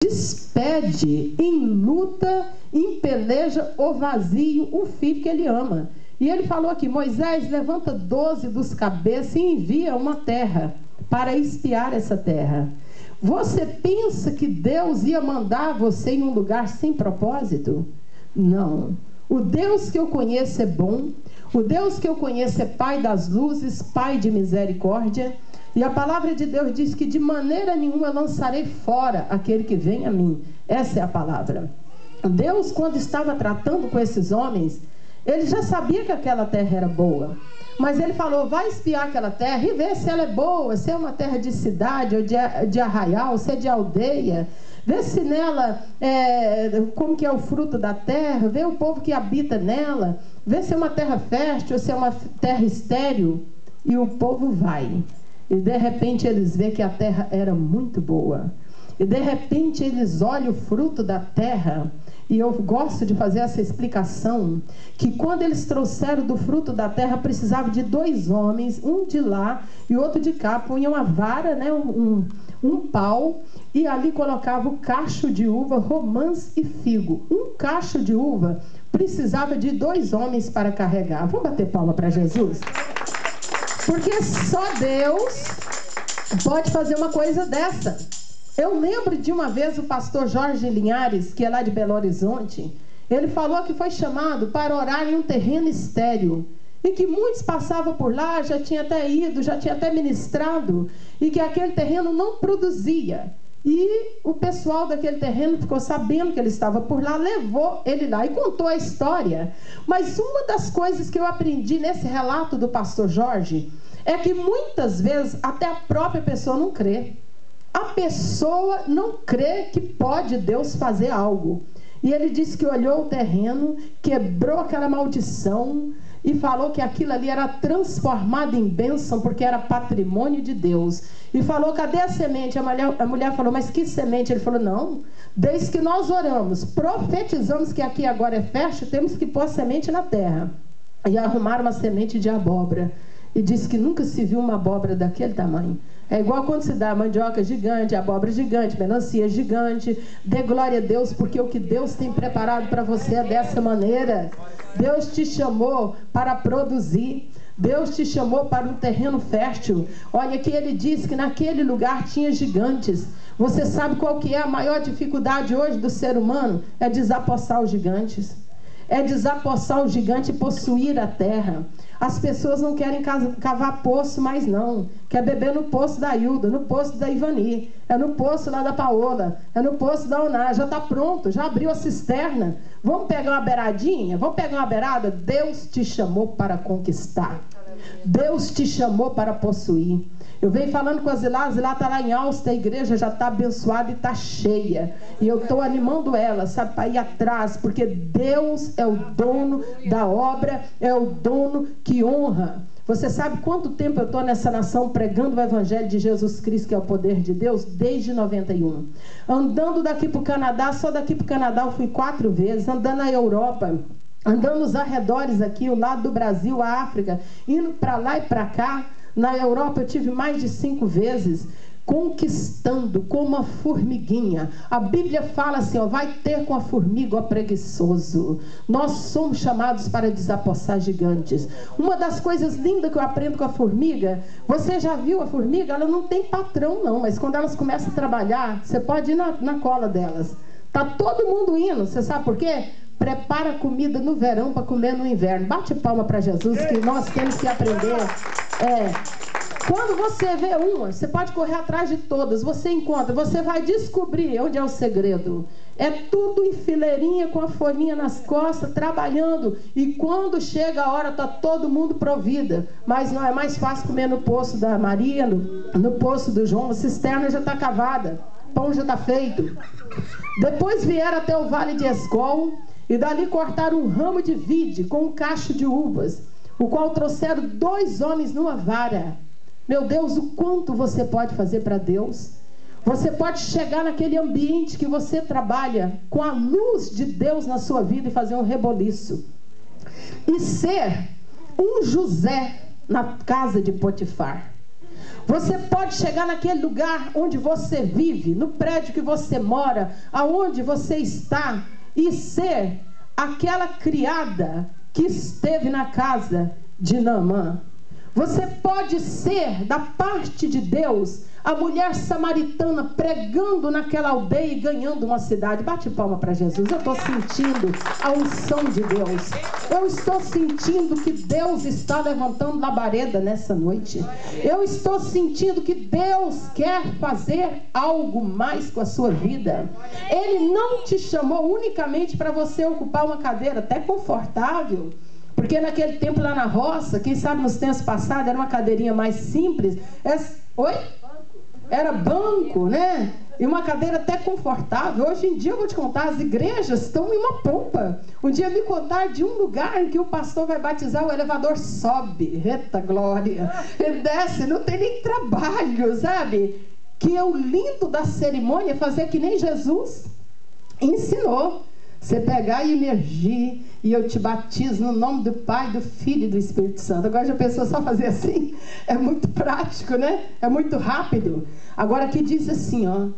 despede, enluta, empeleja o vazio, o filho que ele ama. E ele falou aqui: Moisés, levanta 12 dos cabeças e envia uma terra para espiar essa terra. Você pensa que Deus ia mandar você em um lugar sem propósito? Não. O Deus que eu conheço é bom. O Deus que eu conheço é Pai das luzes, Pai de misericórdia. E a palavra de Deus diz que de maneira nenhuma eu lançarei fora aquele que vem a mim. Essa é a palavra. Deus, quando estava tratando com esses homens, ele já sabia que aquela terra era boa. Mas ele falou: vai espiar aquela terra e ver se ela é boa, se é uma terra de cidade ou de arraial, se é de aldeia. Vê se nela, como que é o fruto da terra, vê o povo que habita nela, vê se é uma terra fértil ou se é uma terra estéril. E o povo vai. E de repente eles veem que a terra era muito boa. E de repente eles olham o fruto da terra. E eu gosto de fazer essa explicação, que quando eles trouxeram do fruto da terra, precisava de 2 homens, um de lá e outro de cá, punham uma vara, né, um pau, e ali colocava o cacho de uva, romãs e figo. Um cacho de uva precisava de 2 homens para carregar. Vamos bater palma para Jesus? Porque só Deus pode fazer uma coisa dessa. Eu lembro de uma vez o pastor Jorge Linhares, que é lá de Belo Horizonte, ele falou que foi chamado para orar em um terreno estéril, e que muitos passavam por lá, já tinha até ido, já tinha até ministrado, e que aquele terreno não produzia. E o pessoal daquele terreno ficou sabendo que ele estava por lá, levou ele lá e contou a história. Mas uma das coisas que eu aprendi nesse relato do pastor Jorge é que muitas vezes até a própria pessoa não crê. A pessoa não crê que pode Deus fazer algo. E ele disse que olhou o terreno, quebrou aquela maldição e falou que aquilo ali era transformado em bênção, porque era patrimônio de Deus. E falou: cadê a semente? A mulher falou: mas que semente? Ele falou: não, desde que nós oramos, profetizamos que aqui agora é fértil, temos que pôr a semente na terra. E arrumaram uma semente de abóbora. E disse que nunca se viu uma abóbora daquele tamanho. É igual quando se dá mandioca gigante, abóbora gigante, melancia gigante. Dê glória a Deus, porque o que Deus tem preparado para você é dessa maneira. Deus te chamou para produzir. Deus te chamou para um terreno fértil. Olha que ele disse que naquele lugar tinha gigantes. Você sabe qual que é a maior dificuldade hoje do ser humano? É desapossar os gigantes. É desapossar o gigante e possuir a terra. As pessoas não querem cavar poço mais não. Quer beber no poço da Hilda, no poço da Ivani, é no poço lá da Paola, é no poço da Oná. Já está pronto, já abriu a cisterna. Vamos pegar uma beiradinha? Vamos pegar uma beirada? Deus te chamou para conquistar. Deus te chamou para possuir. Eu venho falando com a Zilá está lá em Alsta, a igreja já está abençoada e está cheia. E eu estou animando ela, sabe, para ir atrás, porque Deus é o dono da obra, é o dono que honra. Você sabe quanto tempo eu estou nessa nação pregando o Evangelho de Jesus Cristo, que é o poder de Deus? Desde 91. Andando daqui para o Canadá, só daqui para o Canadá eu fui 4 vezes, andando na Europa, andando nos arredores aqui, o lado do Brasil, a África, indo para lá e para cá. Na Europa eu tive mais de 5 vezes, conquistando como uma formiguinha. A Bíblia fala assim, ó, vai ter com a formiga, ó preguiçoso. Nós somos chamados para desapossar gigantes. Uma das coisas lindas que eu aprendo com a formiga, você já viu a formiga? Ela não tem patrão não, mas quando elas começam a trabalhar, você pode ir na cola delas. Tá todo mundo indo, você sabe por quê? Prepara comida no verão para comer no inverno. Bate palma para Jesus, que nós temos que aprender. Quando você vê uma, você pode correr atrás de todas. Você encontra, você vai descobrir onde é o segredo. É tudo em fileirinha, com a folhinha nas costas, trabalhando. E quando chega a hora, está todo mundo provida. Mas não é mais fácil comer no poço da Maria, no poço do João. A cisterna já está cavada, o pão já está feito. Depois vieram até o Vale de Escol. E dali cortaram um ramo de vide com um cacho de uvas, o qual trouxeram 2 homens numa vara. Meu Deus, o quanto você pode fazer para Deus? Você pode chegar naquele ambiente que você trabalha com a luz de Deus na sua vida e fazer um reboliço. E ser um José na casa de Potifar. Você pode chegar naquele lugar onde você vive, no prédio que você mora, aonde você está, e ser aquela criada que esteve na casa de Naamã. Você pode ser, da parte de Deus, a mulher samaritana pregando naquela aldeia e ganhando uma cidade. Bate palma para Jesus. Eu estou sentindo a unção de Deus. Eu estou sentindo que Deus está levantando labareda nessa noite. Eu estou sentindo que Deus quer fazer algo mais com a sua vida. Ele não te chamou unicamente para você ocupar uma cadeira até confortável. Porque naquele tempo lá na roça, quem sabe nos tempos passados, era uma cadeirinha mais simples. Oi? Era banco, né? E uma cadeira até confortável. Hoje em dia, eu vou te contar, as igrejas estão em uma pompa. Um dia me contaram de um lugar em que o pastor vai batizar, o elevador sobe. Eita glória! Ele desce, não tem nem trabalho, sabe? Que o lindo da cerimônia é fazer que nem Jesus ensinou. Você pegar e emergir, e eu te batizo no nome do Pai, do Filho e do Espírito Santo. Agora já pensou só fazer assim? É muito prático, né? É muito rápido. Agora aqui diz assim, ó,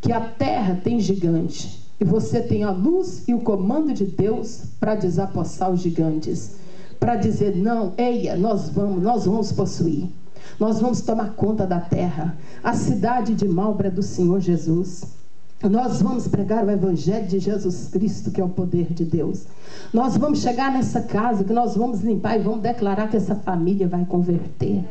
que a terra tem gigante, e você tem a luz e o comando de Deus para desapossar os gigantes. Para dizer, não, eia, nós vamos possuir. Nós vamos tomar conta da terra. A cidade de Malbra é do Senhor Jesus. Nós vamos pregar o Evangelho de Jesus Cristo, que é o poder de Deus. Nós vamos chegar nessa casa, que nós vamos limpar e vamos declarar que essa família vai converter.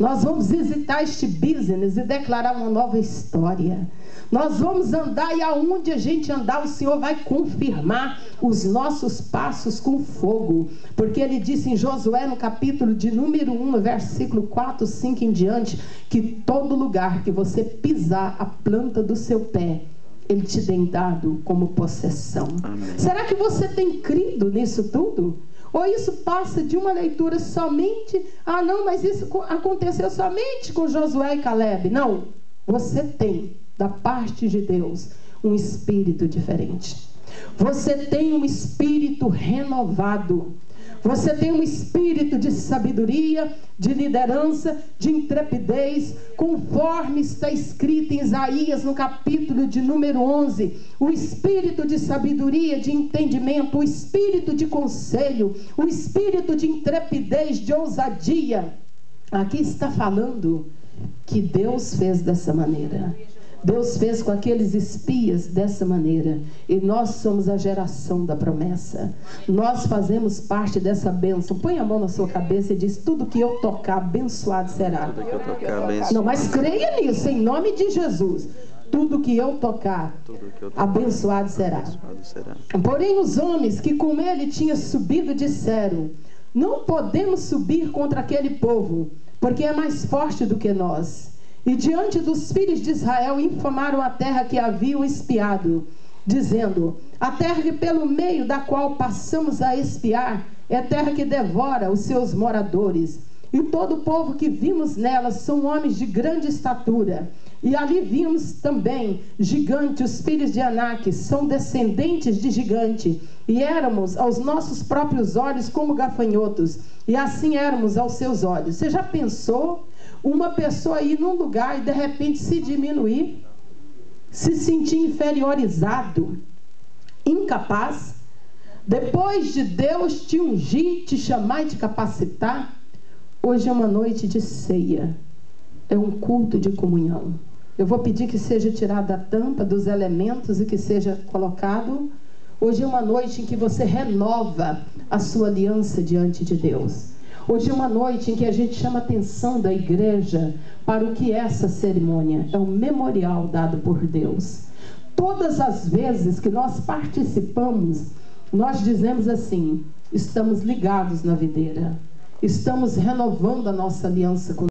Nós vamos visitar este business e declarar uma nova história. Nós vamos andar, e aonde a gente andar, o Senhor vai confirmar os nossos passos com fogo. Porque Ele disse em Josué, no capítulo de número 1, no versículo 4, 5 em diante, que todo lugar que você pisar a planta do seu pé, Ele te tem dado como possessão. Amém. Será que você tem crido nisso tudo? Ou isso passa de uma leitura somente, não, mas isso aconteceu somente com Josué e Caleb? Não, você tem, da parte de Deus, um espírito diferente. Você tem um espírito renovado. Você tem um espírito de sabedoria, de liderança, de intrepidez, conforme está escrito em Isaías, no capítulo de número 11. O espírito de sabedoria, de entendimento, o espírito de conselho, o espírito de intrepidez, de ousadia. Aqui está falando que Deus fez dessa maneira. Deus fez com aqueles espias dessa maneira. E nós somos a geração da promessa. Nós fazemos parte dessa bênção. Põe a mão na sua cabeça e diz: tudo que eu tocar, abençoado será. Não, mas creia nisso, em nome de Jesus. Tudo que eu tocar, abençoado será. Porém os homens que com ele tinham subido disseram: não podemos subir contra aquele povo, porque é mais forte do que nós. E diante dos filhos de Israel infamaram a terra que haviam espiado, dizendo: a terra que pelo meio da qual passamos a espiar é terra que devora os seus moradores. E todo o povo que vimos nela são homens de grande estatura. E ali vimos também gigante, os filhos de Anak, são descendentes de gigante. E éramos aos nossos próprios olhos como gafanhotos, e assim éramos aos seus olhos. Você já pensou uma pessoa ir num lugar e de repente se diminuir, se sentir inferiorizado, incapaz? Depois de Deus te ungir, te chamar e te capacitar, hoje é uma noite de ceia, é um culto de comunhão. Eu vou pedir que seja tirada a tampa dos elementos e que seja colocado. Hoje é uma noite em que você renova a sua aliança diante de Deus. Hoje é uma noite em que a gente chama a atenção da igreja para o que é essa cerimônia. É um memorial dado por Deus. Todas as vezes que nós participamos, nós dizemos assim: estamos ligados na videira. Estamos renovando a nossa aliança com